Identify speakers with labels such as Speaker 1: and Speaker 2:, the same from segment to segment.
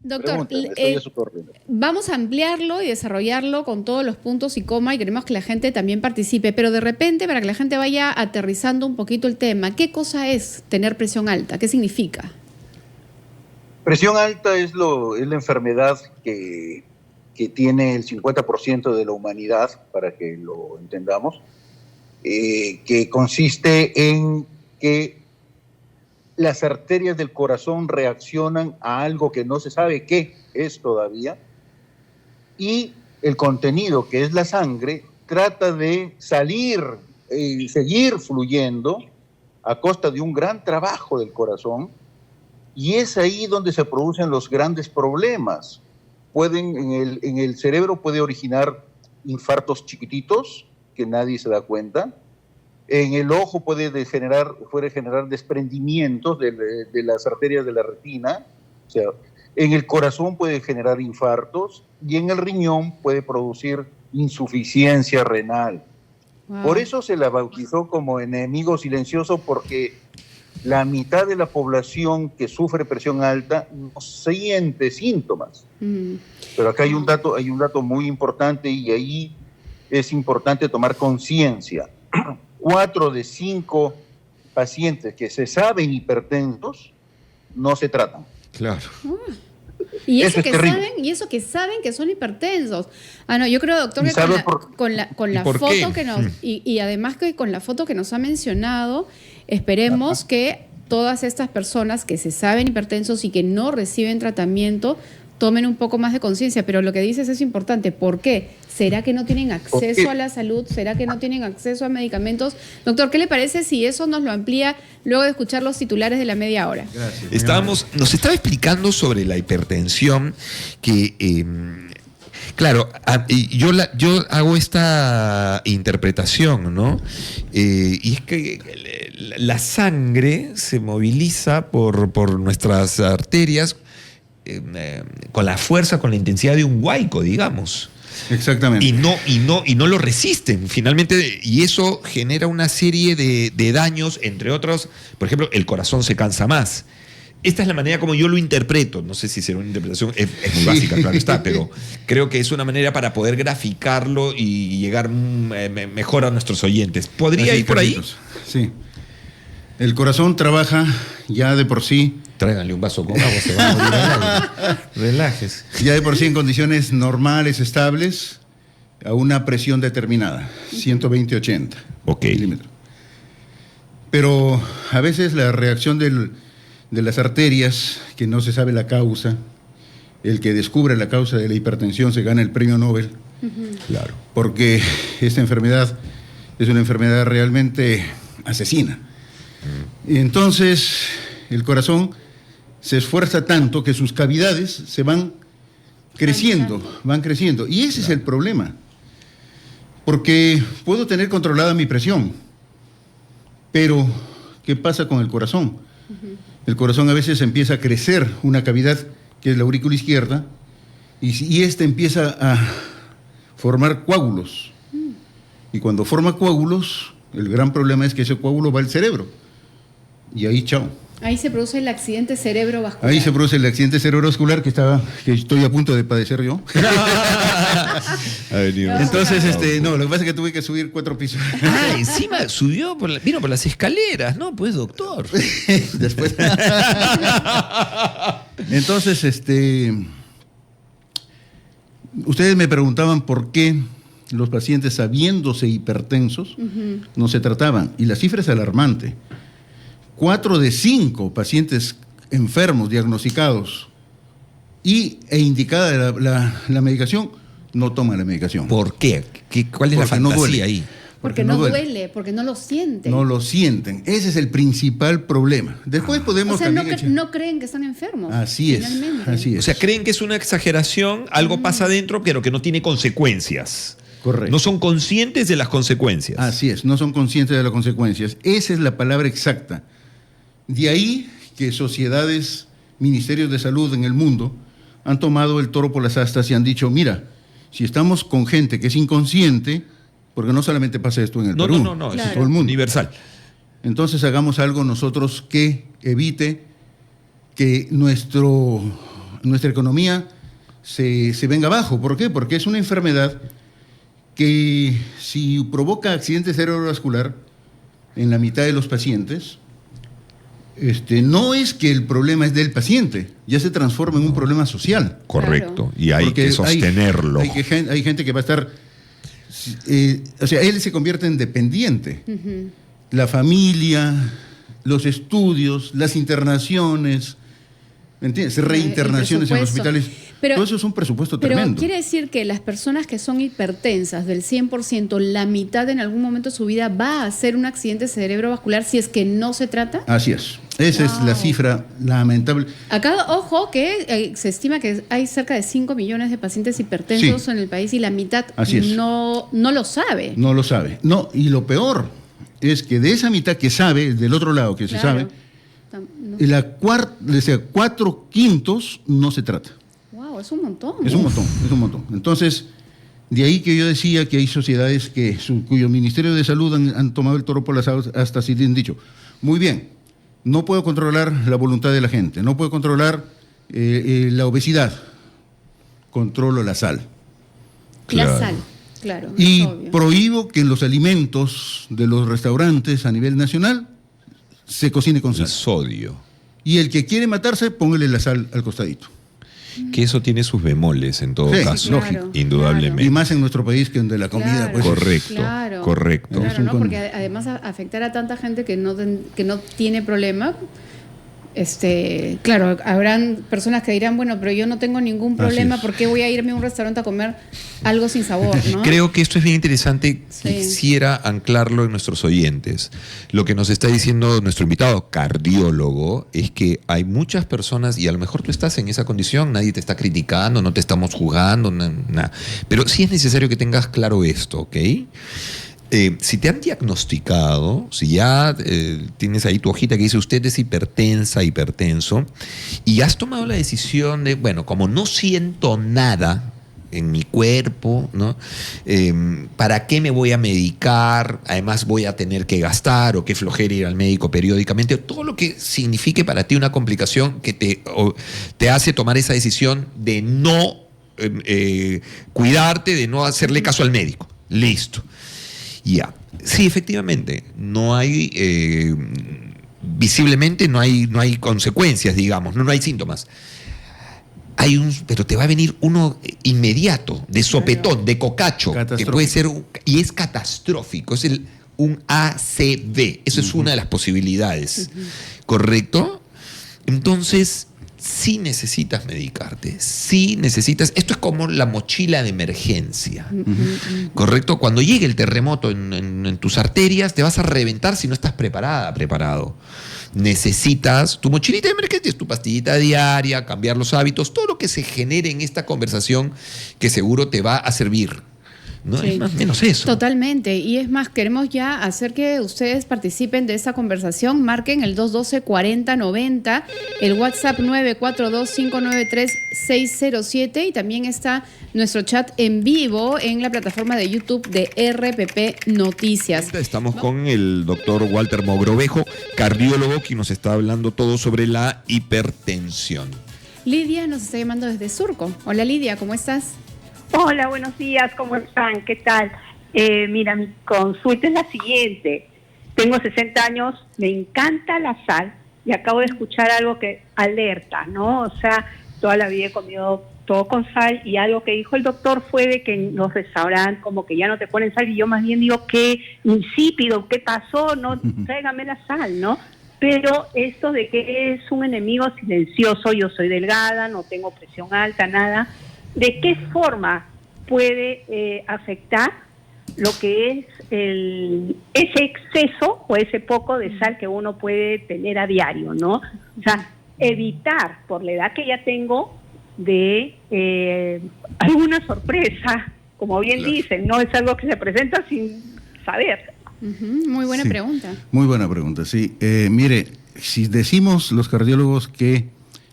Speaker 1: Doctor,
Speaker 2: Pregúnteme, estoy a su orden.
Speaker 1: vamos a ampliarlo y desarrollarlo con todos los puntos y coma y queremos que la gente también participe, pero de repente para que la gente vaya aterrizando un poquito el tema, ¿qué cosa es tener presión alta? ¿Qué significa?
Speaker 2: Presión alta es la enfermedad que tiene el 50% de la humanidad, para que lo entendamos, que consiste en que las arterias del corazón reaccionan a algo que no se sabe qué es todavía, y el contenido, que es la sangre, trata de salir y seguir fluyendo a costa de un gran trabajo del corazón, y es ahí donde se producen los grandes problemas. En el cerebro puede originar infartos chiquititos que nadie se da cuenta. En el ojo puede generar desprendimientos de las arterias de la retina. O sea, en el corazón puede generar infartos y en el riñón puede producir insuficiencia renal.
Speaker 1: Wow.
Speaker 2: Por eso se la bautizó como enemigo silencioso, porque la mitad de la población que sufre presión alta no siente síntomas. Pero acá hay un dato muy importante, y ahí es importante tomar conciencia. 4 de 5 pacientes que se saben hipertensos no se tratan.
Speaker 3: Claro.
Speaker 1: Y
Speaker 2: Eso es terrible.
Speaker 1: y eso que saben que son hipertensos. Ah, no, yo creo, doctor,
Speaker 2: ¿Y
Speaker 1: que
Speaker 2: sabe
Speaker 1: con la
Speaker 3: por
Speaker 1: foto
Speaker 3: qué?
Speaker 1: que nos, y además que con la foto que nos ha mencionado, esperemos que todas estas personas que se saben hipertensos y que no reciben tratamiento tomen un poco más de conciencia. Pero lo que dices es importante. ¿Por qué? ¿Será que no tienen acceso a la salud? ¿Será que no tienen acceso a medicamentos? Doctor, ¿qué le parece si eso nos lo amplía luego de escuchar los titulares de la media hora?
Speaker 3: Gracias. Nos estaba explicando sobre la hipertensión que, claro, yo hago esta interpretación, ¿no? Y es que la sangre se moviliza por nuestras arterias con la fuerza, con la intensidad de un huaico, digamos.
Speaker 4: Exactamente.
Speaker 3: Y no lo resisten, finalmente, y eso genera una serie de daños, entre otros, por ejemplo, el corazón se cansa más. Esta es la manera como yo lo interpreto. No sé si será una interpretación, es muy básica, claro está, pero creo que es una manera para poder graficarlo y llegar mejor a nuestros oyentes. ¿Podría ir por ahí?
Speaker 4: Sí. El corazón trabaja ya de por sí.
Speaker 3: Tráiganle un vaso con agua, se va a morir el aire. Relájese.
Speaker 4: Ya de por sí en condiciones normales, estables, a una presión determinada, 120-80 milímetros. Pero a veces la reacción de las arterias, que no se sabe la causa, el que descubre la causa de la hipertensión se gana el premio Nobel. Claro. Porque esta enfermedad es una enfermedad realmente asesina. Y entonces el corazón se esfuerza tanto que sus cavidades se van creciendo. Y ese es el problema. Porque puedo tener controlada mi presión, pero ¿qué pasa con el corazón? El corazón a veces empieza a crecer una cavidad que es la aurícula izquierda, y esta empieza a formar coágulos. Y cuando forma coágulos, el gran problema es que ese coágulo va al cerebro. Y ahí, chao.
Speaker 1: Ahí se produce el accidente cerebrovascular.
Speaker 4: Ahí se produce el accidente cerebrovascular que estoy a punto de padecer yo. Entonces, no, lo que pasa es que tuve que subir 4 pisos.
Speaker 3: Ah, encima vino por las escaleras, ¿no? Pues, doctor.
Speaker 4: Después. Entonces, ustedes me preguntaban por qué los pacientes, sabiéndose hipertensos, no se trataban. Y la cifra es alarmante. 4 de 5 pacientes enfermos, diagnosticados e indicada la medicación, no toman la medicación.
Speaker 3: ¿Por qué? ¿Cuál es la fantasía ahí?
Speaker 1: Porque no duele, porque no lo sienten.
Speaker 4: No lo sienten. Ese es el principal problema. Después podemos también...
Speaker 1: no creen que están enfermos.
Speaker 4: Así es.
Speaker 3: O sea, creen que es una exageración, algo pasa adentro, pero que no tiene consecuencias.
Speaker 4: Correcto.
Speaker 3: No son conscientes de las consecuencias.
Speaker 4: Así es, no son conscientes de las consecuencias. Esa es la palabra exacta. De ahí que sociedades, ministerios de salud en el mundo han tomado el toro por las astas y han dicho, mira, si estamos con gente que es inconsciente, porque no solamente pasa esto en el Perú,
Speaker 3: no,
Speaker 4: es
Speaker 3: claro.
Speaker 4: todo el mundo.
Speaker 3: Universal.
Speaker 4: Entonces hagamos algo nosotros que evite que nuestro nuestra economía se venga abajo. ¿Por qué? Porque es una enfermedad que si provoca accidente cerebrovascular en la mitad de los pacientes, no es que el problema es del paciente, ya se transforma en un problema social.
Speaker 3: Correcto,
Speaker 1: Claro.
Speaker 3: y hay
Speaker 4: Porque
Speaker 3: que sostenerlo.
Speaker 4: Hay gente que va a estar... o sea, él se convierte en dependiente.
Speaker 1: Ujú.
Speaker 4: La familia, los estudios, las internaciones, ¿me entiendes? Reinternaciones en los
Speaker 1: presupuesto.
Speaker 4: hospitales.
Speaker 1: Pero-
Speaker 4: todo eso es un presupuesto
Speaker 1: Pero
Speaker 4: tremendo.
Speaker 1: quiere decir que las personas que son hipertensas, del 100%, la mitad en algún momento de su vida va a hacer un accidente cerebrovascular si es que no se trata.
Speaker 4: Así es. Esa es la
Speaker 1: Wow.
Speaker 4: cifra lamentable.
Speaker 1: Acá, ojo, que se estima que hay cerca de 5 millones de pacientes hipertensos
Speaker 4: Sí.
Speaker 1: en el país y la mitad
Speaker 4: Así es.
Speaker 1: no lo sabe.
Speaker 4: No lo sabe. No, y lo peor es que de esa mitad que sabe, del otro lado que se
Speaker 1: Claro.
Speaker 4: sabe,
Speaker 1: No.
Speaker 4: 4/5 no se trata.
Speaker 1: Wow, es un montón.
Speaker 4: Es un montón, es un montón. Entonces, de ahí que yo decía que hay sociedades cuyo Ministerio de Salud han tomado el toro por las aguas, hasta si han dicho, muy bien, no puedo controlar la voluntad de la gente, no puedo controlar la obesidad, controlo la sal.
Speaker 1: La
Speaker 3: Claro.
Speaker 1: sal, claro.
Speaker 4: Y
Speaker 1: es obvio.
Speaker 4: prohíbo que en los alimentos de los restaurantes a nivel nacional se cocine con
Speaker 3: El
Speaker 4: sal.
Speaker 3: sodio.
Speaker 4: Y el que quiere matarse, póngale la sal al costadito.
Speaker 3: Que eso tiene sus bemoles en todo
Speaker 4: Sí,
Speaker 3: caso,
Speaker 4: lógico.
Speaker 3: indudablemente.
Speaker 4: Y más en nuestro país que donde la comida,
Speaker 1: Claro.
Speaker 4: pues,
Speaker 3: Correcto,
Speaker 1: Claro.
Speaker 3: correcto.
Speaker 1: Claro,
Speaker 4: Es un
Speaker 1: ¿no?
Speaker 4: con-
Speaker 1: Porque además afectar a tanta gente que no tiene problema. Claro, habrán personas que dirán, bueno, pero yo no tengo ningún problema,
Speaker 4: es.
Speaker 1: ¿por qué voy a irme a un restaurante a comer algo sin sabor? ¿no?
Speaker 3: Creo que esto es bien interesante.
Speaker 1: Sí.
Speaker 3: Quisiera anclarlo en nuestros oyentes. Lo que nos está diciendo nuestro invitado cardiólogo es que hay muchas personas, y a lo mejor tú estás en esa condición, nadie te está criticando, no te estamos juzgando, nada. Pero sí es necesario que tengas claro esto, ¿ok? Si te han diagnosticado, si ya tienes ahí tu hojita que dice usted es hipertensa, hipertenso, y has tomado la decisión de, bueno, como no siento nada en mi cuerpo, ¿no? ¿Para qué me voy a medicar? Además voy a tener que gastar, o qué flojera ir al médico periódicamente, o todo lo que signifique para ti una complicación que te hace tomar esa decisión de no cuidarte, de no hacerle caso al médico. Listo. Ya, sí, efectivamente, no hay, visiblemente no hay consecuencias, digamos, no hay síntomas. Pero te va a venir uno inmediato, de sopetón, de cocacho, que puede ser, y es catastrófico, es un ACV, eso es una de las posibilidades, ¿correcto? Entonces, sí necesitas medicarte, sí necesitas, esto es como la mochila de emergencia, ¿correcto? Cuando llegue el terremoto en tus arterias, te vas a reventar si no estás preparado. Necesitas tu mochilita de emergencia, tu pastillita diaria, cambiar los hábitos, todo lo que se genere en esta conversación que seguro te va a servir. ¿No?
Speaker 1: Sí.
Speaker 3: Es más o menos eso.
Speaker 1: Totalmente. Y es más, queremos ya hacer que ustedes participen de esta conversación. Marquen el 212-4090, el WhatsApp 942-593-607 y también está nuestro chat en vivo en la plataforma de YouTube de RPP Noticias.
Speaker 3: Estamos con el doctor Walter Mogrovejo, cardiólogo, quien nos está hablando todo sobre la hipertensión.
Speaker 1: Lidia nos está llamando desde Surco. Hola Lidia, ¿cómo estás?
Speaker 5: Hola, buenos días, ¿cómo están? ¿Qué tal? Mira, mi consulta es la siguiente. Tengo 60 años, me encanta la sal y acabo de escuchar algo que alerta, ¿no? O sea, toda la vida he comido todo con sal y algo que dijo el doctor fue de que en los restaurantes como que ya no te ponen sal y yo más bien digo, qué insípido, ¿qué pasó? No, tráigame la sal, ¿no? Pero esto de que es un enemigo silencioso, yo soy delgada, no tengo presión alta, nada. ¿De qué forma puede afectar lo que es ese exceso o ese poco de sal que uno puede tener a diario, ¿no? O sea, evitar, por la edad que ya tengo, de alguna sorpresa, como bien
Speaker 3: Claro.
Speaker 5: dicen, no es algo que se presenta sin saber.
Speaker 1: Muy buena
Speaker 4: Sí.
Speaker 1: pregunta.
Speaker 4: Muy buena pregunta, sí. Mire, si decimos los cardiólogos que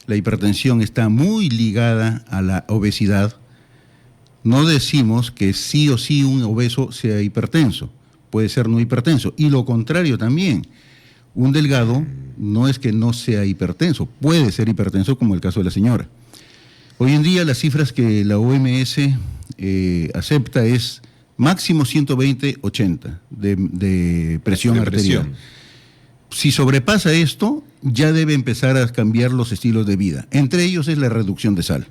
Speaker 4: la hipertensión está muy ligada a la obesidad, no decimos que sí o sí un obeso sea hipertenso, puede ser no hipertenso. Y lo contrario también, un delgado no es que no sea hipertenso, puede ser hipertenso como el caso de la señora. Hoy en día las cifras que la OMS acepta es máximo 120/80 de presión arterial. Si sobrepasa esto, ya debe empezar a cambiar los estilos de vida. Entre ellos es la reducción de sal.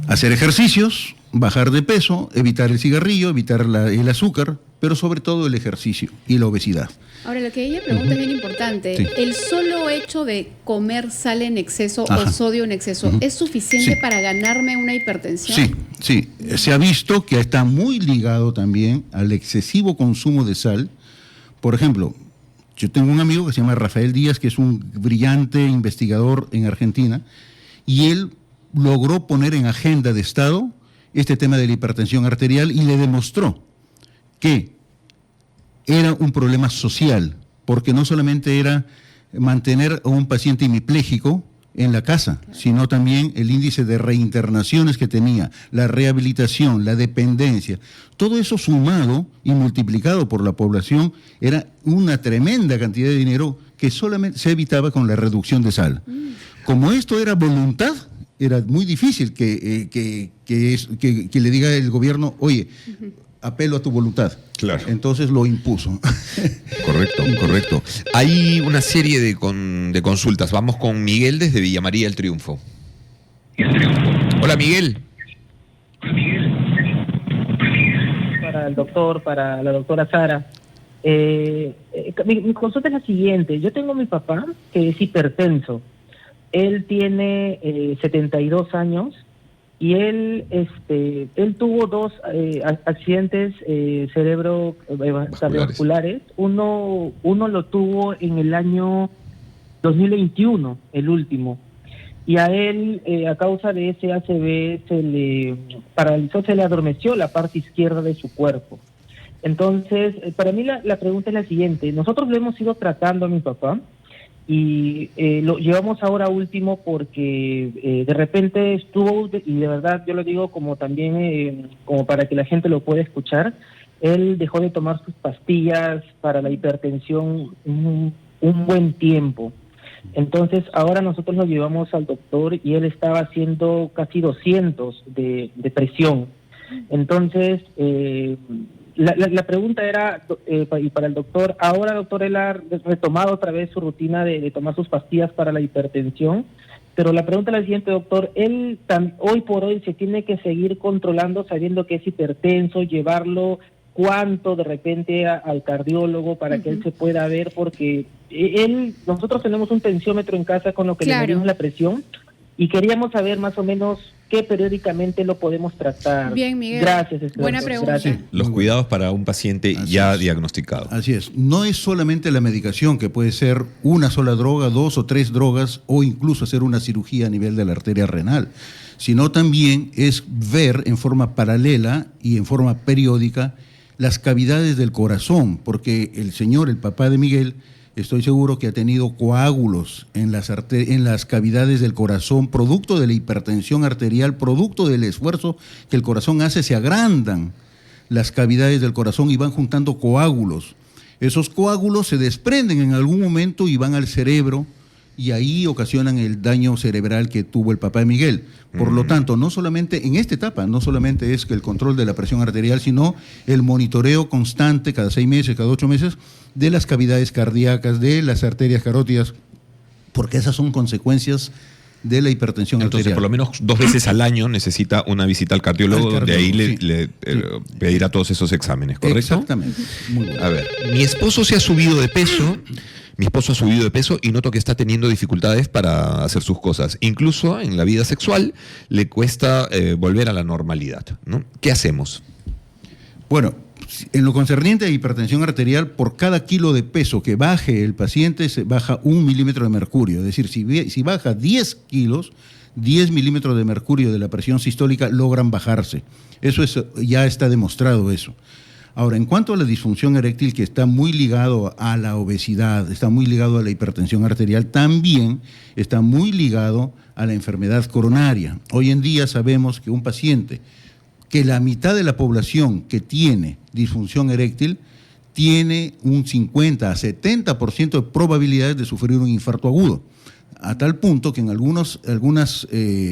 Speaker 4: Hacer ejercicios, bajar de peso, evitar el cigarrillo, evitar el azúcar, pero sobre todo el ejercicio y la obesidad.
Speaker 1: Ahora, lo que ella pregunta es bien importante.
Speaker 4: Sí.
Speaker 1: ¿El solo hecho de comer sal en exceso
Speaker 4: Ajá.
Speaker 1: o sodio en exceso es suficiente
Speaker 4: Sí.
Speaker 1: para ganarme una hipertensión?
Speaker 4: Sí, sí. Se ha visto que está muy ligado también al excesivo consumo de sal. Por ejemplo, yo tengo un amigo que se llama Rafael Díaz, que es un brillante investigador en Argentina, y él logró poner en agenda de Estado este tema de la hipertensión arterial y le demostró que era un problema social, porque no solamente era mantener a un paciente hemipléjico en la casa, sino también el índice de reinternaciones que tenía, la rehabilitación, la dependencia, todo eso sumado y multiplicado por la población era una tremenda cantidad de dinero que solamente se evitaba con la reducción de sal. Como esto era voluntad, era muy difícil que le diga el gobierno, oye, apelo a tu voluntad.
Speaker 3: Claro.
Speaker 4: Entonces lo impuso.
Speaker 3: Correcto. Hay una serie de consultas. Vamos con Miguel desde Villa María del Triunfo. Hola, Miguel.
Speaker 6: Para el doctor, para la doctora Sara. Mi consulta es la siguiente. Yo tengo a mi papá que es hipertenso. Él tiene 72 años y él tuvo 2 accidentes cardiovasculares. Uno lo tuvo en el año 2021, el último. Y a él, a causa de ese ACV, se le paralizó, se le adormeció la parte izquierda de su cuerpo. Entonces, para mí la pregunta es la siguiente. Nosotros lo hemos ido tratando a mi papá y lo llevamos ahora último porque de repente estuvo, y de verdad yo lo digo como también, como para que la gente lo pueda escuchar, él dejó de tomar sus pastillas para la hipertensión un buen tiempo. Entonces ahora nosotros lo llevamos al doctor y él estaba haciendo casi 200 de presión. Entonces la pregunta era, y para el doctor, ahora doctor, él ha retomado otra vez su rutina de tomar sus pastillas para la hipertensión, pero la pregunta es la siguiente, doctor, él hoy por hoy se tiene que seguir controlando sabiendo que es hipertenso, llevarlo cuánto de repente al cardiólogo para que él se pueda ver, porque nosotros tenemos un tensiómetro en casa con lo que le medimos la presión y queríamos saber más o menos qué periódicamente lo podemos tratar.
Speaker 1: Bien, Miguel.
Speaker 6: Gracias.
Speaker 1: Buena pregunta.
Speaker 6: Gracias.
Speaker 3: Los cuidados para un paciente
Speaker 4: Así
Speaker 3: ya
Speaker 4: es.
Speaker 3: diagnosticado.
Speaker 4: Así es. No es solamente la medicación, que puede ser una sola droga, 2 o 3 drogas, o incluso hacer una cirugía a nivel de la arteria renal, sino también es ver en forma paralela y en forma periódica las cavidades del corazón, porque el papá de Miguel, estoy seguro que ha tenido coágulos en las cavidades del corazón, producto de la hipertensión arterial, producto del esfuerzo que el corazón hace, se agrandan las cavidades del corazón y van juntando coágulos. Esos coágulos se desprenden en algún momento y van al cerebro y ahí ocasionan el daño cerebral que tuvo el papá de Miguel. Por lo tanto, no solamente en esta etapa, no solamente es que el control de la presión arterial, sino el monitoreo constante cada 6 meses, cada 8 meses, de las cavidades cardíacas, de las arterias carótidas, porque esas son consecuencias de la hipertensión
Speaker 3: Entonces,
Speaker 4: arterial.
Speaker 3: por lo menos 2 veces al año necesita una visita al cardiólogo, donde ahí le pedirá todos esos exámenes, ¿correcto?
Speaker 4: Exactamente. Muy bueno.
Speaker 3: A ver, mi esposo ha subido de peso y noto que está teniendo dificultades para hacer sus cosas. Incluso en la vida sexual le cuesta volver a la normalidad, ¿no? ¿Qué hacemos?
Speaker 4: Bueno, en lo concerniente a hipertensión arterial, por cada kilo de peso que baje el paciente, se baja 1 milímetro de mercurio. Es decir, si baja 10 kilos, 10 milímetros de mercurio de la presión sistólica logran bajarse. Ya está demostrado eso. Ahora, en cuanto a la disfunción eréctil, que está muy ligado a la obesidad, está muy ligado a la hipertensión arterial, también está muy ligado a la enfermedad coronaria. Hoy en día sabemos que un paciente, que la mitad de la población que tiene disfunción eréctil, tiene un 50 a 70% de probabilidades de sufrir un infarto agudo. a tal punto que en algunas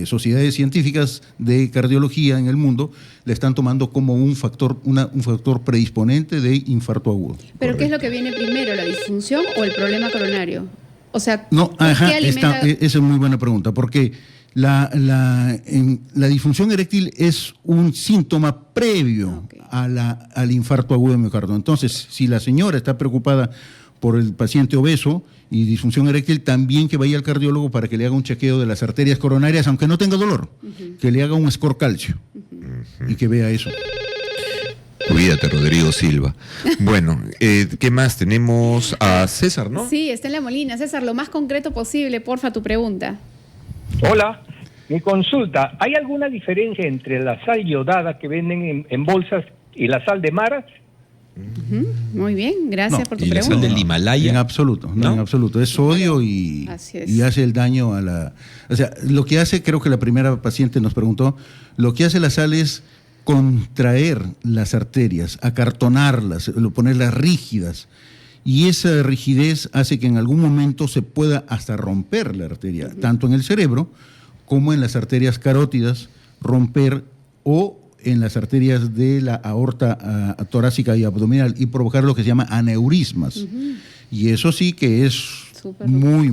Speaker 4: sociedades científicas de cardiología en el mundo le están tomando como un factor predisponente de infarto agudo.
Speaker 1: ¿Pero qué es lo que viene primero, la disfunción o el problema coronario? O sea,
Speaker 4: no, esa es muy buena pregunta, porque la disfunción eréctil es un síntoma previo al infarto agudo de miocardio. Entonces, si la señora está preocupada por el paciente obeso y disfunción eréctil, también que vaya al cardiólogo para que le haga un chequeo de las arterias coronarias, aunque no tenga dolor, que le haga un score calcio y que vea eso.
Speaker 3: Cuídate, Rodrigo Silva. Bueno, ¿qué más? Tenemos a César, ¿no?
Speaker 1: Sí, está en La Molina. César, lo más concreto posible, porfa, tu pregunta.
Speaker 7: Hola, mi consulta. ¿Hay alguna diferencia entre la sal yodada que venden en bolsas y la sal de mar?
Speaker 1: Muy bien, gracias por tu
Speaker 3: ¿Y
Speaker 1: pregunta.
Speaker 3: la sal del Himalaya?
Speaker 4: En absoluto, no, en absoluto. Es sodio y hace el daño a la... O sea, lo que hace, creo que la primera paciente nos preguntó, lo que hace la sal es contraer las arterias, acartonarlas, ponerlas rígidas. Y esa rigidez hace que en algún momento se pueda hasta romper la arteria, tanto en el cerebro como en las arterias carótidas, romper o en las arterias de la aorta torácica y abdominal y provocar lo que se llama aneurismas. Y eso sí que es muy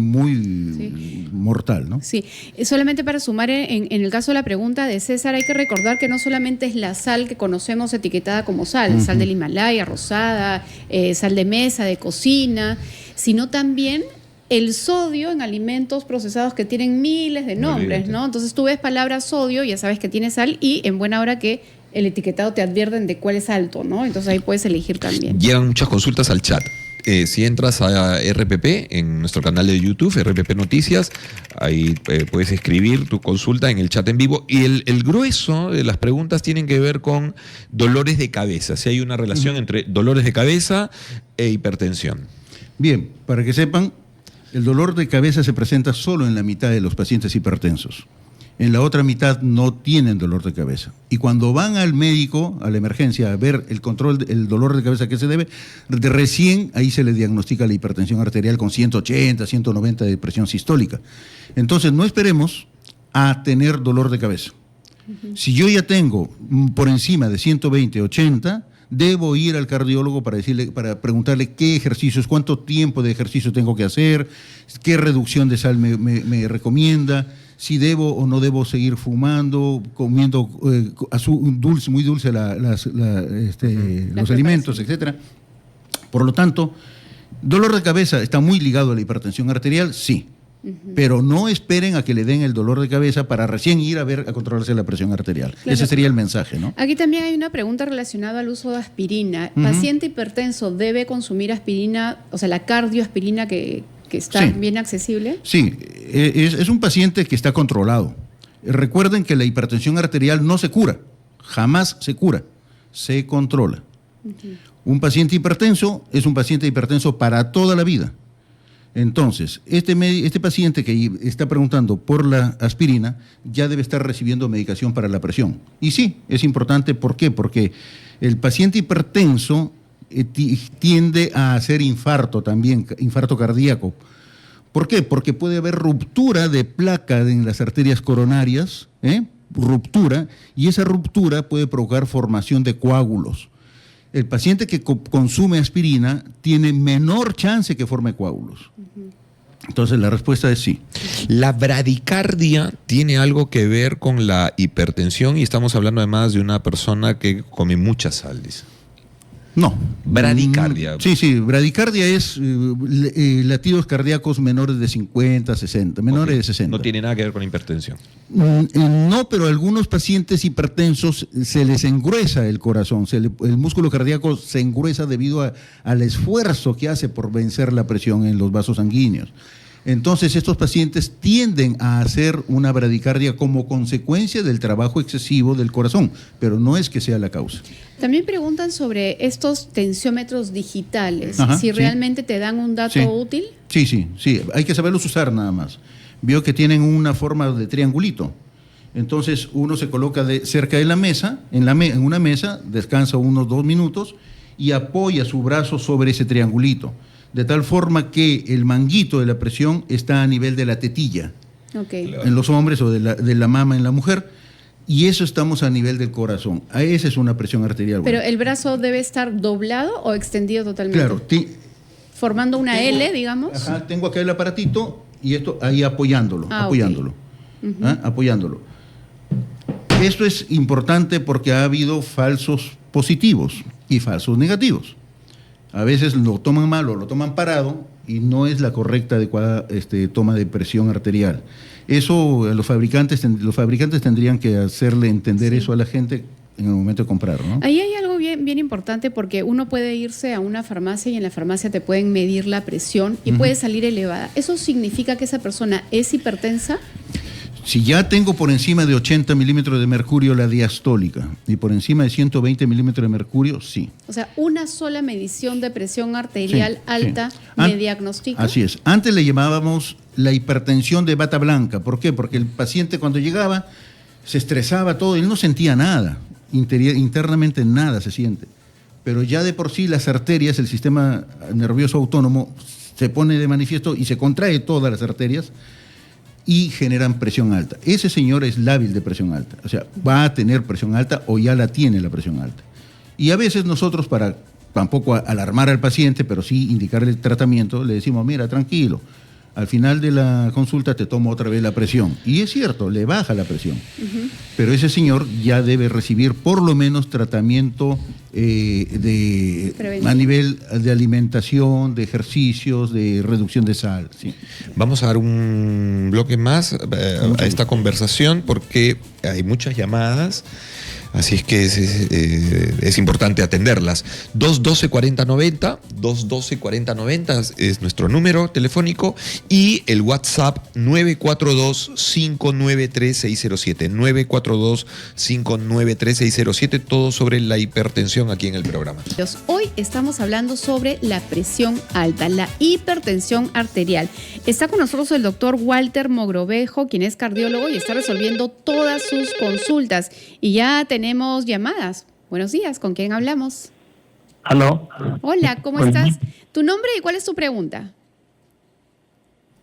Speaker 4: mortal, ¿no?
Speaker 1: Sí, solamente para sumar en el caso de la pregunta de César, hay que recordar que no solamente es la sal que conocemos etiquetada como sal, sal del Himalaya, rosada, sal de mesa, de cocina, sino también el sodio en alimentos procesados que tienen miles de nombres, ¿no? Entonces tú ves palabra sodio, ya sabes que tiene sal y en buena hora que el etiquetado te advierten de cuál es alto, ¿no? Entonces ahí puedes elegir también.
Speaker 3: Llegan muchas consultas al chat. Si entras a RPP, en nuestro canal de YouTube, RPP Noticias, ahí puedes escribir tu consulta en el chat en vivo. Y el grueso de las preguntas tienen que ver con dolores de cabeza. Si hay una relación entre dolores de cabeza e hipertensión.
Speaker 4: Bien, para que sepan, el dolor de cabeza se presenta solo en la mitad de los pacientes hipertensos. En la otra mitad no tienen dolor de cabeza. Y cuando van al médico, a la emergencia, a ver el dolor de cabeza a qué se debe, recién ahí se le diagnostica la hipertensión arterial con 180, 190 de presión sistólica. Entonces no esperemos a tener dolor de cabeza. Si yo ya tengo por encima de 120, 80, debo ir al cardiólogo para preguntarle qué ejercicios, cuánto tiempo de ejercicio tengo que hacer, qué reducción de sal me recomienda, si debo o no debo seguir fumando, comiendo muy dulce los alimentos, etcétera. Por lo tanto, dolor de cabeza está muy ligado a la hipertensión arterial, sí. Pero no esperen a que le den el dolor de cabeza para recién ir a controlarse la presión arterial. Claro. Ese sería el mensaje, ¿no?
Speaker 1: Aquí también hay una pregunta relacionada al uso de aspirina. ¿Paciente hipertenso debe consumir aspirina, o sea, la cardioaspirina que está bien accesible?
Speaker 4: Sí, es un paciente que está controlado. Recuerden que la hipertensión arterial no se cura, jamás se cura, se controla. Un paciente hipertenso es un paciente hipertenso para toda la vida. Entonces, este paciente que está preguntando por la aspirina ya debe estar recibiendo medicación para la presión. Y sí, es importante. ¿Por qué? Porque el paciente hipertenso tiende a hacer infarto también, infarto cardíaco. ¿Por qué? Porque puede haber ruptura de placa en las arterias coronarias, ruptura, y esa ruptura puede provocar formación de coágulos. El paciente que consume aspirina tiene menor chance que forme coágulos. Entonces la respuesta es sí.
Speaker 3: ¿La bradicardia tiene algo que ver con la hipertensión? Y estamos hablando además de una persona que come mucha sal, dice.
Speaker 4: No.
Speaker 3: Bradicardia.
Speaker 4: Sí, bradicardia es latidos cardíacos menores de 50, 60, menores de 60.
Speaker 3: No tiene nada que ver con la hipertensión.
Speaker 4: No, pero a algunos pacientes hipertensos se les engruesa el corazón, el músculo cardíaco se engruesa debido al esfuerzo que hace por vencer la presión en los vasos sanguíneos. Entonces estos pacientes tienden a hacer una bradicardia como consecuencia del trabajo excesivo del corazón, pero no es que sea la causa.
Speaker 1: También preguntan sobre estos tensiómetros digitales, si realmente te dan un dato útil.
Speaker 4: Sí, hay que saberlos usar nada más. Vio que tienen una forma de triangulito. Entonces uno se coloca cerca de la mesa, en una mesa, descansa unos 2 minutos y apoya su brazo sobre ese triangulito. de tal forma que el manguito de la presión está a nivel de la tetilla, en los hombres, o de la mama en la mujer, y eso estamos a nivel del corazón. Esa es una presión arterial.
Speaker 1: Pero el brazo debe estar doblado o extendido totalmente.
Speaker 4: Claro.
Speaker 1: Formando una L, digamos.
Speaker 4: Ajá, tengo acá el aparatito y esto ahí apoyándolo. Apoyándolo. Esto es importante porque ha habido falsos positivos y falsos negativos. A veces lo toman mal o lo toman parado y no es la correcta, adecuada toma de presión arterial. Eso los fabricantes tendrían que hacerle entender eso a la gente en el momento de comprar, ¿no?
Speaker 1: Ahí hay algo bien importante, porque uno puede irse a una farmacia y en la farmacia te pueden medir la presión y puede salir elevada. ¿Eso significa que esa persona es hipertensa?
Speaker 4: Si ya tengo por encima de 80 milímetros de mercurio la diastólica y por encima de 120 milímetros de mercurio, sí.
Speaker 1: O sea, una sola medición de presión arterial alta me diagnostica.
Speaker 4: Así es. Antes le llamábamos la hipertensión de bata blanca. ¿Por qué? Porque el paciente cuando llegaba se estresaba todo, él no sentía nada, internamente nada se siente. Pero ya de por sí las arterias, el sistema nervioso autónomo se pone de manifiesto y se contrae todas las arterias y generan presión alta. Ese señor es lábil de presión alta, o sea, va a tener presión alta o ya la tiene la presión alta. Y a veces nosotros, para tampoco alarmar al paciente, pero sí indicarle el tratamiento, le decimos, mira, tranquilo, al final de la consulta te tomo otra vez la presión. Y es cierto, le baja la presión. Pero ese señor ya debe recibir por lo menos tratamiento a nivel de alimentación, de ejercicios, de reducción de sal. Sí.
Speaker 3: Vamos a dar un bloque más a esta conversación porque hay muchas llamadas. Así es que es importante atenderlas. 212-4090, 212-4090 es nuestro número telefónico y el WhatsApp 942-593-607, 942-593-607, todo sobre la hipertensión aquí en el programa.
Speaker 1: Hoy estamos hablando sobre la presión alta, la hipertensión arterial. Está con nosotros el doctor Walter Mogrovejo, quien es cardiólogo y está resolviendo todas sus consultas. Y ya tenemos llamadas. Buenos días, ¿con quién hablamos?
Speaker 8: ¿Aló?
Speaker 1: Hola, ¿cómo estás? ¿Tu nombre y cuál es tu pregunta?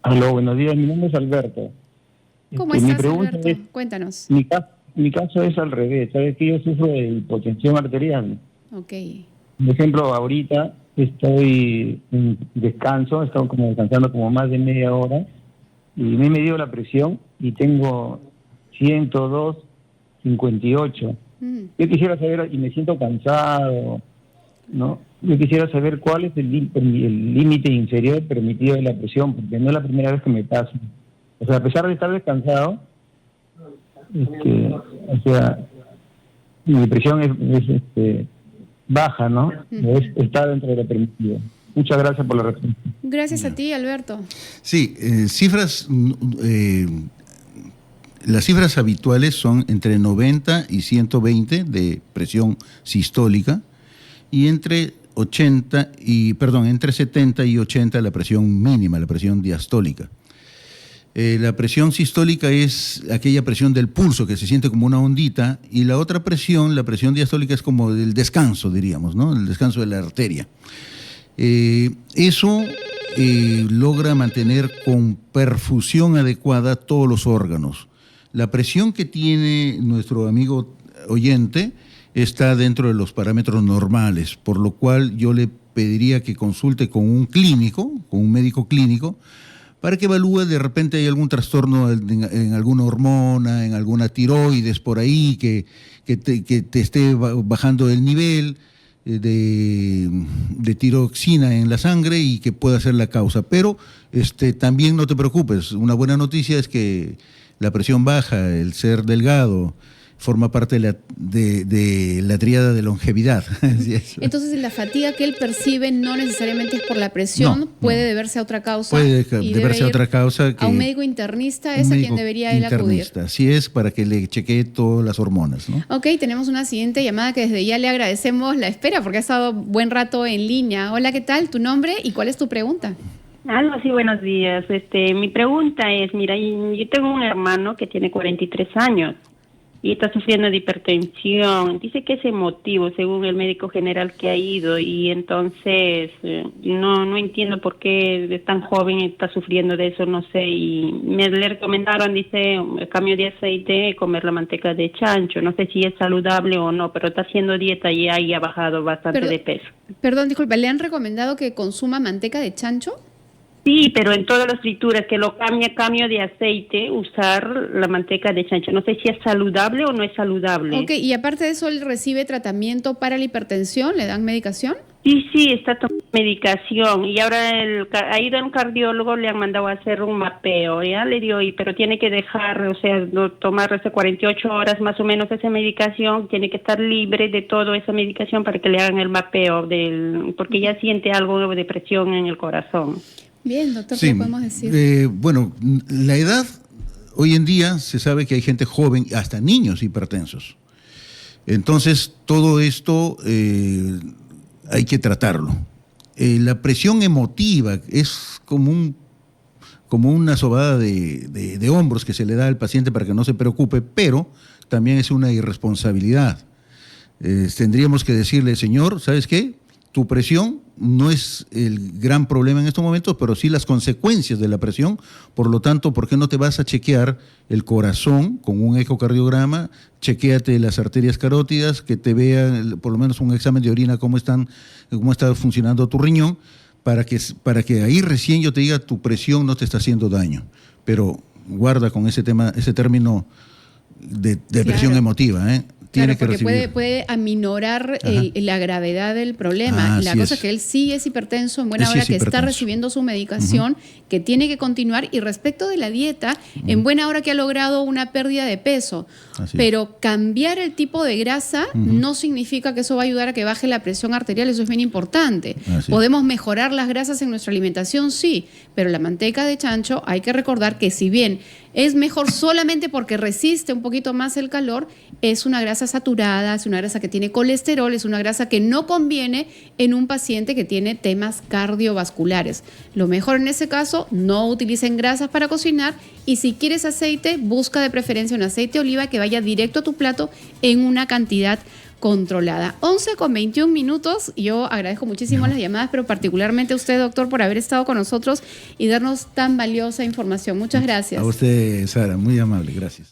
Speaker 8: Aló, buenos días, mi nombre es Alberto.
Speaker 1: ¿Cómo estás, Alberto? Cuéntanos.
Speaker 8: Mi caso es al revés, ¿sabes que yo sufro de hipotensión arterial?
Speaker 1: Ok.
Speaker 8: Por ejemplo, ahorita estoy en descanso, estoy como descansando como más de media hora y me he medido la presión y tengo 102/58. Yo quisiera saber, y me siento cansado, ¿no? Yo quisiera saber cuál es el límite inferior permitido de la presión, porque no es la primera vez que me pasa. O sea, a pesar de estar descansado, o sea, mi presión es baja, ¿no? Está dentro de lo permitido. Muchas gracias por la respuesta.
Speaker 1: Gracias a ti, Alberto.
Speaker 4: Sí, las cifras habituales son entre 90 y 120 de presión sistólica y entre 70 y 80 la presión mínima, la presión diastólica. La presión sistólica es aquella presión del pulso que se siente como una ondita, y la otra presión, la presión diastólica, es como el descanso, diríamos, ¿no? El descanso de la arteria. Eso logra mantener con perfusión adecuada todos los órganos. La presión que tiene nuestro amigo oyente está dentro de los parámetros normales, por lo cual yo le pediría que consulte con un clínico, con un médico clínico, para que evalúe de repente hay algún trastorno en alguna hormona, en alguna tiroides por ahí, que te esté bajando el nivel de tiroxina en la sangre y que pueda ser la causa. Pero también no te preocupes, una buena noticia es que la presión baja, el ser delgado, forma parte de la tríada de longevidad.
Speaker 1: Entonces, la fatiga que él percibe no necesariamente es por la presión, puede deberse a otra causa.
Speaker 4: Puede deberse a otra causa.
Speaker 1: A un médico internista es a quien debería él acudir.
Speaker 4: Así es, para que le chequee todas las hormonas, ¿no?
Speaker 1: Ok, tenemos una siguiente llamada que desde ya le agradecemos la espera porque ha estado buen rato en línea. Hola, ¿qué tal? ¿Tu nombre y cuál es tu pregunta?
Speaker 9: Sí, buenos días. Mi pregunta es, mira, yo tengo un hermano que tiene 43 años. y está sufriendo de hipertensión. Dice que es emotivo, según el médico general que ha ido, y entonces no entiendo por qué de tan joven está sufriendo de eso, no sé. Y le recomendaron, dice, el cambio de aceite, comer la manteca de chancho. No sé si es saludable o no, pero está haciendo dieta y ahí ha bajado bastante de peso.
Speaker 1: Perdón, disculpa, ¿le han recomendado que consuma manteca de chancho?
Speaker 9: Sí, pero en todas las frituras que lo cambio de aceite, usar la manteca de chancho. No sé si es saludable o no es saludable.
Speaker 1: Ok, y aparte de eso, ¿él recibe tratamiento para la hipertensión? ¿Le dan medicación?
Speaker 9: Sí, está tomando medicación y ahora ha ido a un cardiólogo, le han mandado a hacer un mapeo, ya le dio, pero tiene que dejar, o sea, tomar 48 horas más o menos esa medicación, tiene que estar libre de toda esa medicación para que le hagan el mapeo, porque ya siente algo de presión en el corazón.
Speaker 1: Bien, doctor,
Speaker 4: sí,
Speaker 1: ¿qué podemos decir?
Speaker 4: Bueno, la edad, hoy en día se sabe que hay gente joven, hasta niños hipertensos. Entonces, todo esto hay que tratarlo. La presión emotiva es como una sobada de hombros que se le da al paciente para que no se preocupe, pero también es una irresponsabilidad. Tendríamos que decirle, señor, ¿sabes qué? Tu presión no es el gran problema en estos momentos, pero sí las consecuencias de la presión. Por lo tanto, ¿por qué no te vas a chequear el corazón con un ecocardiograma? Chequéate las arterias carótidas, que te vea por lo menos un examen de orina, cómo está funcionando tu riñón, para que ahí recién yo te diga tu presión no te está haciendo daño. Pero guarda con ese término de presión emotiva, ¿eh?
Speaker 1: Claro, porque puede aminorar la gravedad del problema. La cosa es que él sí es hipertenso, en buena hora que está recibiendo su medicación, que tiene que continuar. Y respecto de la dieta, en buena hora que ha logrado una pérdida de peso. Pero cambiar el tipo de grasa no significa que eso va a ayudar a que baje la presión arterial. Eso es bien importante. Podemos mejorar las grasas en nuestra alimentación, sí, pero la manteca de chancho hay que recordar que si bien es mejor solamente porque resiste un poquito más el calor, es una grasa saturada, es una grasa que tiene colesterol, es una grasa que no conviene en un paciente que tiene temas cardiovasculares. Lo mejor en ese caso, no utilicen grasas para cocinar, y si quieres aceite, busca de preferencia un aceite de oliva que vaya directo a tu plato en una cantidad controlada. 11:21. Yo agradezco muchísimo las llamadas, pero particularmente a usted, doctor, por haber estado con nosotros y darnos tan valiosa información. Muchas gracias.
Speaker 4: A usted, Sara, muy amable, gracias.